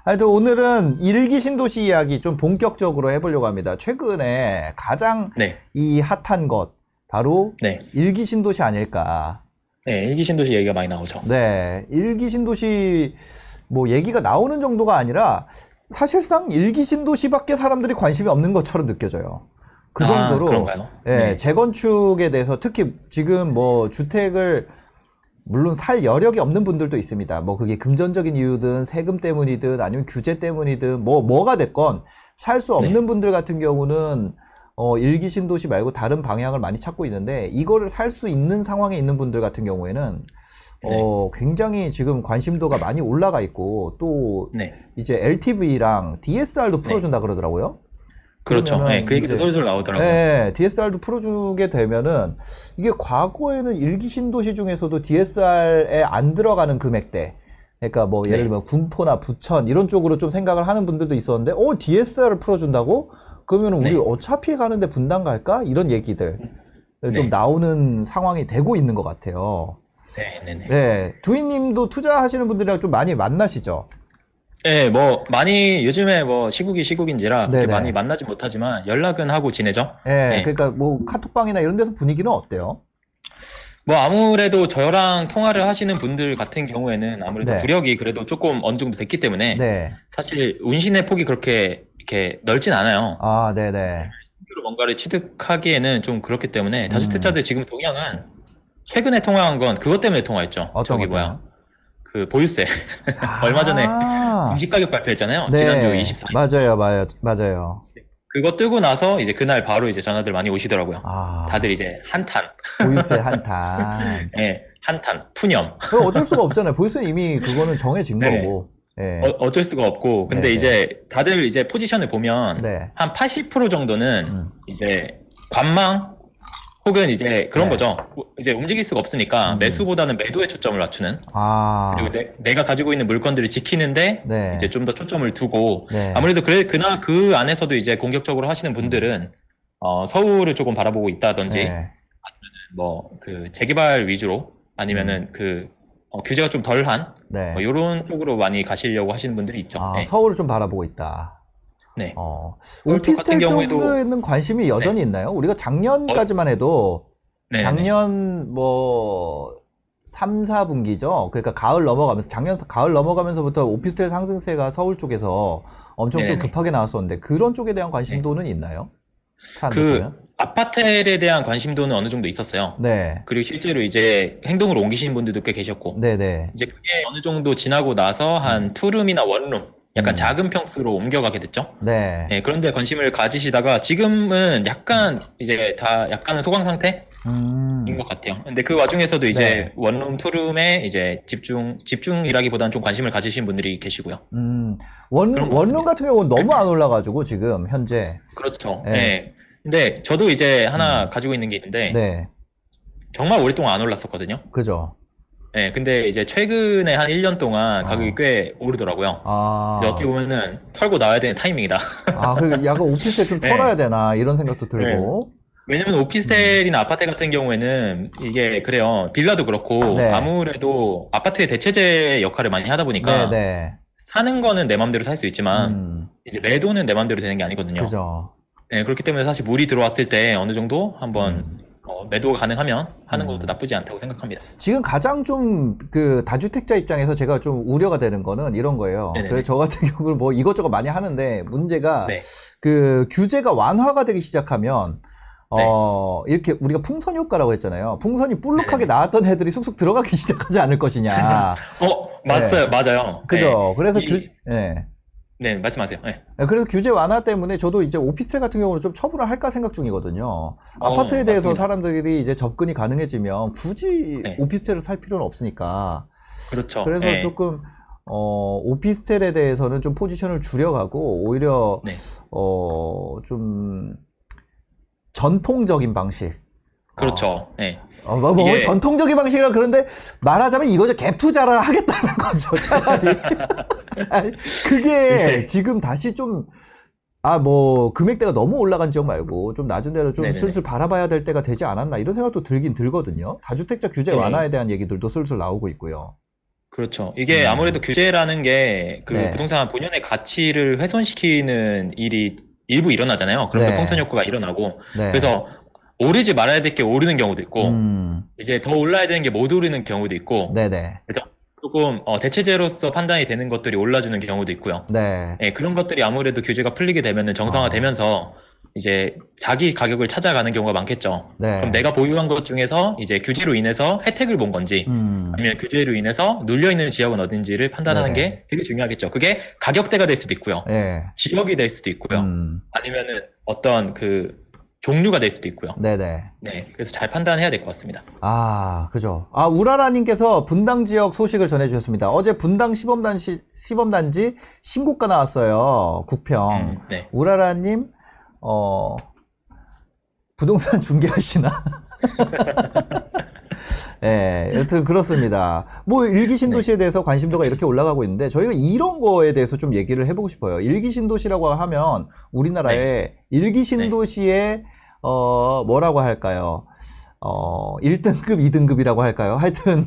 하여튼 오늘은 일기 신도시 이야기 좀 본격적으로 해보려고 합니다. 최근에 가장 네, 이 핫한 것 바로 네, 일기 신도시 아닐까. 네, 일기 신도시 얘기가 많이 나오죠. 네, 일기 신도시 뭐 얘기가 나오는 정도가 아니라 사실상 일기 신도시밖에 사람들이 관심이 없는 것처럼 느껴져요. 그 정도로 그런가요? 예, 네, 재건축에 대해서 특히 지금 뭐 주택을 물론 살 여력이 없는 분들도 있습니다. 뭐 그게 금전적인 이유든 세금 때문이든 아니면 규제 때문이든 뭐가 됐건 살 수 네, 없는 분들 같은 경우는 일기 신도시 말고 다른 방향을 많이 찾고 있는데 이거를 살 수 있는 상황에 있는 분들 같은 경우에는 네, 굉장히 지금 관심도가 많이 올라가 있고 또 네, 이제 LTV랑 DSR도 네. 풀어준다 그러더라고요. 그렇죠. 네, 그러면은 그 얘기도 이제 솔솔 나오더라고요. 네, DSR도 풀어주게 되면은 이게 과거에는 일기 신도시 중에서도 DSR에 안 들어가는 금액대, 그러니까 뭐 예를 네, 들면 군포나 부천 이런 쪽으로 좀 생각을 하는 분들도 있었는데 DSR을 풀어준다고? 그러면은 우리 네, 어차피 가는데 분당 갈까? 이런 얘기들 좀 네, 나오는 상황이 되고 있는 것 같아요. 네, 네, 네. 네, 두희님도 투자하시는 분들이랑 좀 많이 만나시죠? 네, 뭐 많이 요즘에 뭐 시국인지라 그렇게 많이 네네. 만나지 못하지만 연락은 하고 지내죠. 네, 네. 그러니까 뭐 카톡방이나 이런 데서 분위기는 어때요? 뭐 아무래도 저랑 통화를 하시는 분들 같은 경우에는 아무래도 네, 구력이 그래도 조금 어느 정도 됐기 때문에 네. 사실 운신의 폭이 그렇게 이렇게 넓진 않아요. 아, 네네. 실제로 뭔가를 취득하기에는 좀 그렇기 때문에 음, 다주택자들 지금 동향은 최근에 통화한 건 그것 때문에 통화했죠. 어떤 저기 것 뭐야. 때문에요? 그 보유세. 얼마 전에 아, 공시가격 발표했잖아요. 지난주 네, 24일. 맞아요, 맞아요. 그거 뜨고 나서 이제 그날 바로 이제 전화들 많이 오시더라고요. 다들 아, 이제 한탄. 보유세 한탄. 예, 한탄, 푸념. 그 어쩔 수가 없잖아요. 보유세는 이미 그거는 정해진 네. 거고. 예, 어쩔 수가 없고. 근데 네네. 이제 다들 이제 포지션을 보면 네, 한 80% 정도는 음, 이제 관망 혹은 이제 그런 네, 거죠. 이제 움직일 수가 없으니까 음, 매수보다는 매도에 초점을 맞추는. 그리고 아, 내가 가지고 있는 물건들을 지키는데 이제 네, 좀 더 초점을 두고 네, 아무래도 그나 그 안에서도 이제 공격적으로 하시는 음, 분들은 서울을 조금 바라보고 있다든지 네. 뭐 그 재개발 위주로 음, 아니면은 그 규제가 좀 덜한 뭐 네. 이런 쪽으로 많이 가시려고 하시는 분들이 있죠. 아, 네. 서울을 좀 바라보고 있다. 네. 어, 서울 쪽 같은 오피스텔 경우에도 쪽에는 관심이 여전히 네. 있나요? 우리가 어, 작년까지만 해도 네네네. 작년 뭐 3, 4분기죠. 그러니까 가을 넘어가면서 작년 가을 넘어가면서부터 오피스텔 상승세가 서울 쪽에서 엄청 좀 네네네. 급하게 나왔었는데 그런 쪽에 대한 네. 관심도는 있나요? 사람들 그 보면? 아파트에 대한 관심도는 어느 정도 있었어요. 네. 그리고 실제로 이제 행동으로 옮기시는 분들도 꽤 계셨고, 네네. 이제 그게 어느 정도 지나고 나서 음. 한 투룸이나 원룸, 약간 음. 작은 평수로 옮겨가게 됐죠. 네. 예, 그런데 관심을 가지시다가 지금은 약간 이제 다 약간은 소강 상태인 음. 것 같아요. 근데 그 와중에서도 이제 네. 원룸, 투룸에 이제 집중이라기보다는 좀 관심을 가지신 분들이 계시고요. 음. 그런 것 원룸 같습니다. 같은 경우는 너무 안 올라가지고 지금 현재. 그렇죠. 예. 예. 근데 저도 이제 하나 음. 가지고 있는 게 있는데 네. 정말 오랫동안 안 올랐었거든요. 그죠. 예, 근데 이제 최근에 한 1년 동안 가격이 어. 꽤 오르더라고요. 이제 어떻게 아. 보면은 털고 나와야 되는 타이밍이다. 그리고 약간 오피스에 좀 털어야 예, 되나 이런 생각도 예. 들고. 왜냐면 음. 오피스텔이나 아파트 같은 경우에는 이게 그래요. 빌라도 그렇고 네. 아무래도 아파트의 대체제 역할을 많이 하다 보니까 네네. 사는 거는 내 맘대로 살 수 있지만 음. 이제 매도는 내 맘대로 되는 게 아니거든요. 그죠. 네, 그렇기 때문에 사실 물이 들어왔을 때 어느 정도 한번 음. 매도가 가능하면 하는 것도 음. 나쁘지 않다고 생각합니다. 지금 가장 좀 그 다주택자 입장에서 제가 좀 우려가 되는 거는 이런 거예요. 그 네네네. 저 같은 경우는 뭐 이것저것 많이 하는데 문제가 네, 그 규제가 완화가 되기 시작하면 네, 이렇게 우리가 풍선 효과라고 했잖아요. 풍선이 볼록하게 네네네. 나왔던 애들이 쑥쑥 들어가기 시작하지 않을 것이냐. 예. 맞아요, 맞아요. 네, 그죠. 그래서 예. 네, 말씀하세요. 네. 그래서 규제 완화 때문에 저도 이제 오피스텔 같은 경우는 좀 처분을 할까 생각 중이거든요. 아파트에 대해서 맞습니다. 사람들이 이제 접근이 가능해지면 굳이 네, 오피스텔을 살 필요는 없으니까. 그렇죠. 그래서 네, 조금, 오피스텔에 대해서는 좀 포지션을 줄여가고, 오히려, 네, 좀, 전통적인 방식. 어, 그렇죠. 네. 뭐, 이게 전통적인 방식이라 그런데, 말하자면 이거죠. 갭 투자를 하겠다는 거죠, 차라리. 아니, 그게 이게 지금 다시 좀, 뭐, 금액대가 너무 올라간 지역 말고, 좀 낮은 데로 좀 네네네. 슬슬 바라봐야 될 때가 되지 않았나, 이런 생각도 들긴 들거든요. 다주택자 규제 네. 완화에 대한 얘기들도 슬슬 나오고 있고요. 그렇죠. 이게 아무래도 규제라는 게 그 네. 부동산 본연의 가치를 훼손시키는 일이 일부 일어나잖아요. 그럼 네. 풍선 효과가 일어나고 네. 그래서 오르지 말아야 될 게 오르는 경우도 있고 이제 더 올라야 되는 게 못 오르는 경우도 있고 네네. 그죠? 조금 대체제로서 판단이 되는 것들이 올라주는 경우도 있고요. 네. 예, 그런 것들이 아무래도 규제가 풀리게 되면은 정상화되면서 이제 자기 가격을 찾아가는 경우가 많겠죠. 네. 그럼 내가 보유한 것 중에서 이제 규제로 인해서 혜택을 본 건지 아니면 규제로 인해서 눌려있는 지역은 어딘지를 판단하는 네네. 게 되게 중요하겠죠. 그게 가격대가 될 수도 있고요. 네. 지역이 될 수도 있고요. 아니면은 어떤 그 종류가 될 수도 있고요. 네네. 네, 그래서 잘 판단해야 될 것 같습니다. 아, 그죠. 아, 우라라님께서 분당 지역 소식을 전해주셨습니다. 어제 분당 시범단지 신고가 나왔어요. 국평. 네. 우라라님, 부동산 중개하시나? 예, 여튼 그렇습니다. 뭐 일기 신도시에 대해서 관심도가 이렇게 올라가고 있는데 저희가 이런 거에 대해서 좀 얘기를 해보고 싶어요. 일기 신도시라고 하면 우리나라에 일기 신도시의 뭐라고 할까요? 1등급, 2등급이라고 할까요? 하여튼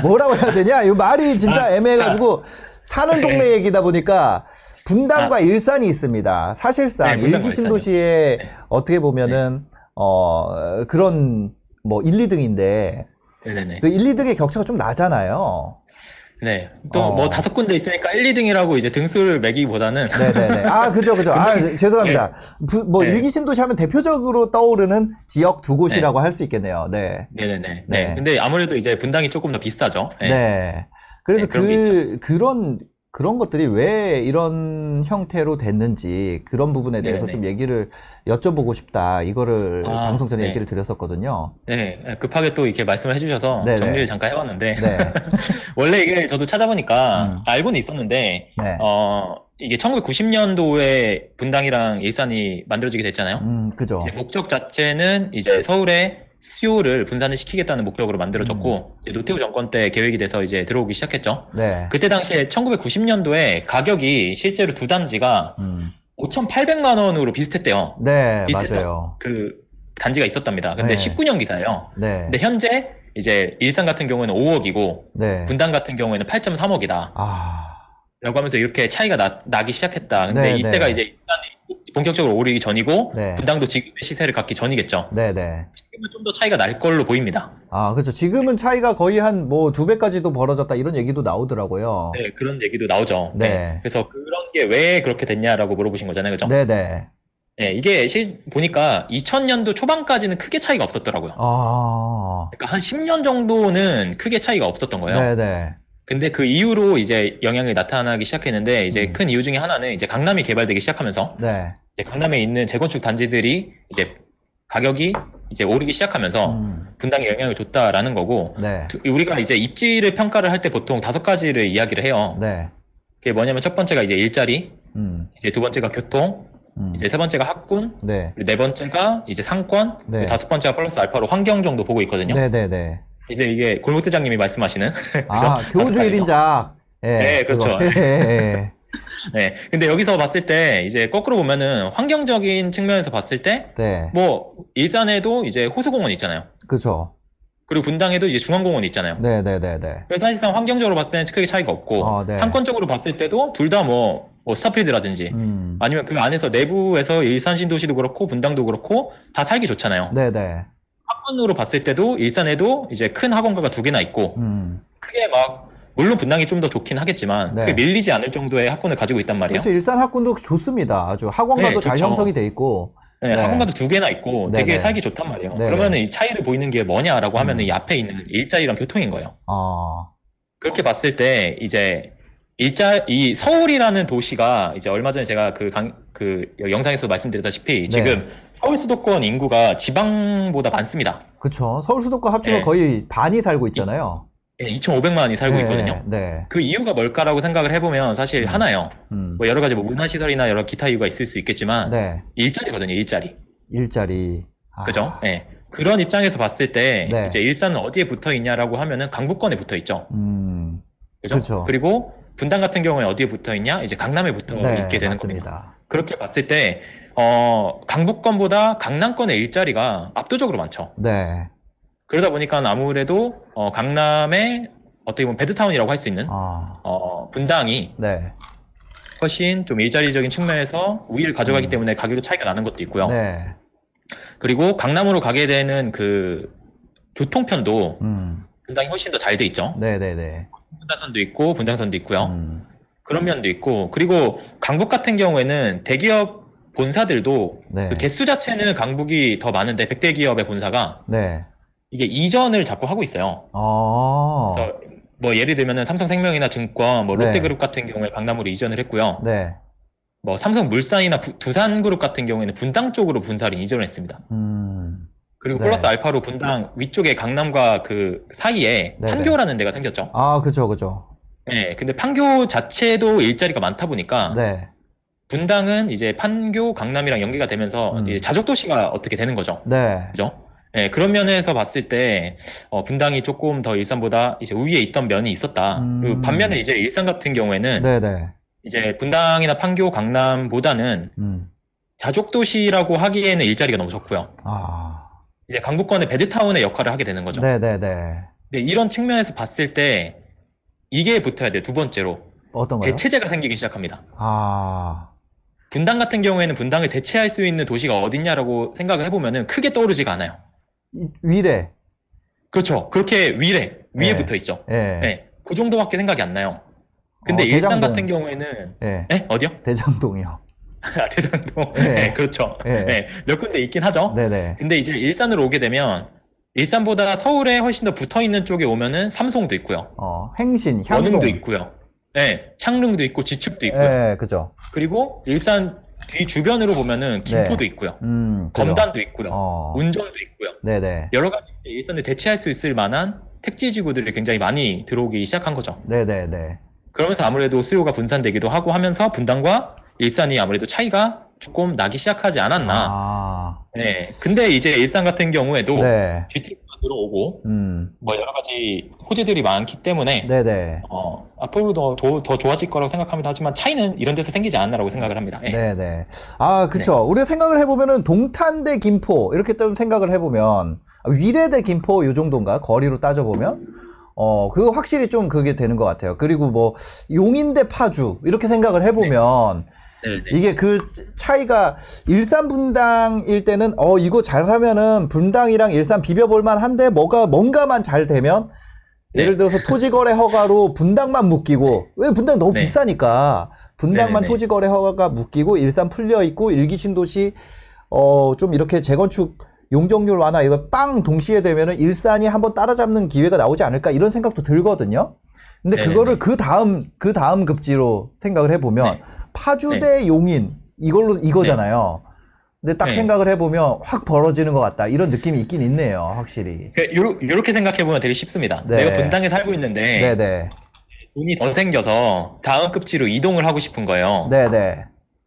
뭐라고 해야 되냐? 이 말이 진짜 애매해가지고 사는 동네 얘기다 보니까 분당과 일산이 있습니다. 사실상 일기 신도시에 어떻게 보면은 그런 뭐 1, 2등인데 네네네. 그 1, 2등의 격차가 좀 나잖아요. 네. 또 뭐 5군데 있으니까 1, 2등이라고 이제 등수를 매기보다는 네네네. 아, 그죠. 아, 죄송합니다. 뭐 네. 일기 신도시 하면 대표적으로 떠오르는 지역 두 곳이라고 할 수 있겠네요. 네. 네네네. 네. 네. 근데 아무래도 이제 분당이 조금 더 비싸죠. 네. 네. 그래서 네, 그런 게 그런 것들이 왜 이런 형태로 됐는지 그런 부분에 대해서 네네. 좀 얘기를 여쭤보고 싶다. 이거를 방송 전에 네. 얘기를 드렸었거든요. 네. 급하게 또 이렇게 말씀을 해주셔서 네네. 정리를 잠깐 해봤는데 네. 원래 이게 저도 찾아보니까 알고는 있었는데 네. 이게 1990년도에 분당이랑 일산이 만들어지게 됐잖아요. 그죠. 이제 목적 자체는 이제 서울의 수요를 분산을 시키겠다는 목적으로 만들어졌고 이제 노태우 정권 때 계획이 돼서 이제 들어오기 시작했죠. 네. 그때 당시에 1990년도에 가격이 실제로 두 단지가 5,800만 원으로 비슷했대요. 네, 비슷했던 맞아요. 그 단지가 있었답니다. 근데 네. 19년 기사예요. 네. 근데 현재 이제 일산 같은 경우에는 5억이고 네. 분당 같은 경우에는 8.3억이다. 라고 하면서 이렇게 차이가 나기 시작했다. 근데 네, 이때가 네. 이제 일산이 본격적으로 오르기 전이고 네. 분당도 지금의 시세를 갖기 전이겠죠. 네네. 지금은 좀 더 차이가 날 걸로 보입니다. 아, 그렇죠. 지금은 차이가 거의 한 뭐 2배까지도 벌어졌다 이런 얘기도 나오더라고요. 네, 그런 얘기도 나오죠. 네. 그래서 그런 게 왜 그렇게 됐냐라고 물어보신 거잖아요. 그죠? 네네. 네, 이게 보니까 2000년도 초반까지는 크게 차이가 없었더라고요. 아, 그러니까 한 10년 정도는 크게 차이가 없었던 거예요. 네네. 근데 그 이후로 이제 영향이 나타나기 시작했는데 이제 큰 이유 중에 하나는 이제 강남이 개발되기 시작하면서 네. 이제 강남에 있는 재건축 단지들이 이제 가격이 이제 오르기 시작하면서 분당에 영향을 줬다라는 거고 네. 우리가 이제 입지를 평가를 할 때 보통 5가지를 이야기를 해요. 네. 그게 뭐냐면 첫 번째가 이제 일자리, 이제 두 번째가 교통, 이제 세 번째가 학군, 네. 그리고 네 번째가 이제 상권, 네. 그리고 다섯 번째가 플러스 알파로 환경 정도 보고 있거든요. 네네네. 이제 이게 골목대장님이 말씀하시는 아, 교주 1인작. 예. 네, 그렇죠. 예. 네. 근데 여기서 봤을 때 이제 거꾸로 보면은 환경적인 측면에서 봤을 때 네. 뭐 일산에도 이제 호수공원 있잖아요. 그죠. 그리고 분당에도 이제 중앙공원이 있잖아요. 네네네네. 그래서 사실상 환경적으로 봤을 때는 크게 차이가 없고 네. 상권적으로 봤을 때도 둘 다 뭐 스타필드라든지 아니면 그 안에서 내부에서 일산 신도시도 그렇고 분당도 그렇고 다 살기 좋잖아요. 네네. 학군으로 봤을 때도 일산에도 이제 큰 학원가가 2개나 있고 크게 막 물론 분당이 좀 더 좋긴 하겠지만 네. 크게 밀리지 않을 정도의 학군을 가지고 있단 말이에요. 그렇죠. 일산 학군도 좋습니다. 아주 학원가도 네, 잘 좋죠. 형성이 돼 있고. 네, 네. 학원가도 2개나 있고 되게 네네. 살기 좋단 말이에요. 네네. 그러면은 이 차이를 보이는 게 뭐냐라고 하면은 이 앞에 있는 일자리랑 교통인 거예요. 그렇게 봤을 때 이제 이 서울이라는 도시가 이제 얼마 전에 제가 그 영상에서 말씀드렸다시피 지금 서울 수도권 인구가 지방보다 많습니다. 그쵸. 서울 수도권 합치면 네. 거의 반이 살고 있잖아요. 2,500만이 살고 네, 있거든요. 네. 그 이유가 뭘까라고 생각을 해보면 사실 하나예요. 뭐 여러 가지 뭐 문화시설이나 여러 기타 이유가 있을 수 있겠지만 네. 일자리거든요. 일자리. 일자리. 그죠? 네. 그런 입장에서 봤을 때 네. 이제 일산은 어디에 붙어 있냐라고 하면은 강북권에 붙어 있죠. 그죠? 그쵸. 그리고 분당 같은 경우에 어디에 붙어 있냐? 이제 강남에 붙어 네, 있게 되는 맞습니다. 겁니다. 그렇게 봤을 때 강북권보다 강남권의 일자리가 압도적으로 많죠. 네. 그러다 보니까 아무래도 강남에 어떻게 보면 베드타운이라고 할 수 있는 분당이 네. 훨씬 좀 일자리적인 측면에서 우위를 가져가기 때문에 가격도 차이가 나는 것도 있고요. 네. 그리고 강남으로 가게 되는 그 교통편도 분당이 훨씬 더 잘 돼 있죠. 네네네. 분당선도 있고 분당선도 있고요. 그런 면도 있고, 그리고 강북 같은 경우에는 대기업 본사들도 네. 그 개수 자체는 강북이 더 많은데 100대 기업의 본사가 네. 이게 이전을 자꾸 하고 있어요. 그래서 뭐 예를 들면은 삼성생명이나 증권, 뭐 네. 롯데그룹 같은 경우에 강남으로 이전을 했고요. 네. 뭐 삼성물산이나 두산그룹 같은 경우에는 분당 쪽으로 분사를 이전을 했습니다. 그리고 네. 플러스 알파로 분당 위쪽에 강남과 그 사이에 네네. 판교라는 데가 생겼죠. 아, 그죠, 그죠. 네, 근데 판교 자체도 일자리가 많다 보니까 네. 분당은 이제 판교, 강남이랑 연계가 되면서 이제 자족도시가 어떻게 되는 거죠. 네. 그죠? 네, 그런 면에서 봤을 때 분당이 조금 더 일산보다 이제 우위에 있던 면이 있었다. 그리고 반면에 이제 일산 같은 경우에는 네네. 이제 분당이나 판교, 강남보다는 자족도시라고 하기에는 일자리가 너무 적고요. 이제 강북권의 베드타운의 역할을 하게 되는 거죠. 네네네. 네, 이런 측면에서 봤을 때 이게 붙어야 돼요. 두 번째로. 어떤 거요? 대체제가 생기기 시작합니다. 아. 분당 같은 경우에는 분당을 대체할 수 있는 도시가 어딨냐라고 생각을 해보면은 크게 떠오르지가 않아요. 위례. 그렇죠. 그렇게 위에 네. 붙어 있죠. 예. 네, 그 정도밖에 생각이 안 나요. 근데 일산 대장동. 같은 경우에는 예. 네? 어디요? 대장동이요. 대장동. 예. 네, 그렇죠. 예. 네, 몇 군데 있긴 하죠. 네네. 근데 이제 일산으로 오게 되면 일산보다 서울에 훨씬 더 붙어 있는 쪽에 오면은 삼송도 있고요. 행신, 향동. 원흥도 있고요. 네, 창릉도 있고 지축도 있고요. 예, 그죠. 그리고 일산 뒤 주변으로 보면은 김포도 있고요. 그죠. 검단도 있고요. 운정도 있고요. 네네. 여러 가지 일산을 대체할 수 있을 만한 택지지구들이 굉장히 많이 들어오기 시작한 거죠. 네네네. 그러면서 아무래도 수요가 분산되기도 하고 하면서 분당과 일산이 아무래도 차이가 조금 나기 시작하지 않았나. 네. 근데 이제 일산 같은 경우에도 네. GT가 들어오고 뭐 여러 가지 호재들이 많기 때문에 네네. 앞으로도 더 좋아질 거라고 생각합니다. 하지만 차이는 이런 데서 생기지 않나라고 생각을 합니다. 네. 네네. 아, 그쵸. 우리가 생각을 해보면은 동탄 대 김포 이렇게 좀 생각을 해보면 위례 대 김포 요 정도인가 거리로 따져보면 그거 확실히 좀 그게 되는 것 같아요. 그리고 뭐 용인 대 파주 이렇게 생각을 해보면 이게 그 차이가 일산 분당일 때는 이거 잘하면은 분당이랑 일산 비벼볼만 한데 뭔가만 잘 되면 예를 들어서 토지거래 허가로 분당만 묶이고 왜 분당이 너무 비싸니까 분당만 토지거래 허가가 묶이고 일산 풀려있고 일기신도시 좀 이렇게 재건축 용적률 완화 이거 빵 동시에 되면은 일산이 한번 따라잡는 기회가 나오지 않을까 이런 생각도 들거든요. 근데 그거를 그 다음 급지로 생각을 해보면 파주 대 용인 이거잖아요. 근데 딱 생각을 해보면 확 벌어지는 것 같다 이런 느낌이 있긴 있네요, 확실히. 요렇게 생각해보면 되게 쉽습니다. 내가 분당에 살고 있는데 돈이 더 생겨서 다음 급지로 이동을 하고 싶은 거예요. 네네.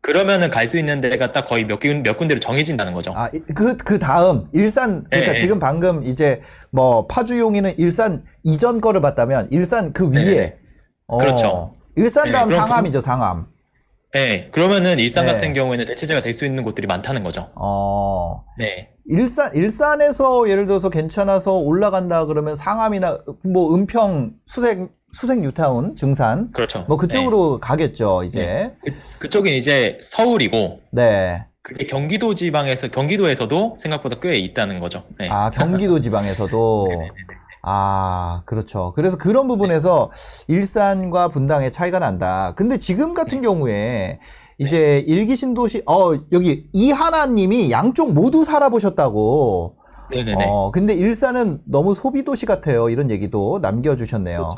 그러면은 갈 수 있는 데가 딱 거의 몇 군데로 정해진다는 거죠. 그 다음, 일산, 그러니까 지금 방금 이제 뭐 파주 용인은 일산 이전 거를 봤다면 일산 그 위에. 그렇죠. 일산 다음 상암이죠, 상암. 네, 그러면은 일산 같은 경우에는 대체제가 될 수 있는 곳들이 많다는 거죠. 네. 일산에서 예를 들어서 괜찮아서 올라간다 그러면 상암이나 뭐 은평 수색 뉴타운 증산 그렇죠. 뭐 그쪽으로 가겠죠 이제. 그쪽은 이제 서울이고. 네. 그게 경기도에서도 생각보다 꽤 있다는 거죠. 네. 경기도 지방에서도. 그렇죠. 그래서 그런 부분에서 일산과 분당의 차이가 난다. 근데 지금 같은 경우에 이제 일기신도시 여기 이하나님이 양쪽 모두 살아보셨다고. 네네네. 근데 일산은 너무 소비도시 같아요. 이런 얘기도 남겨주셨네요.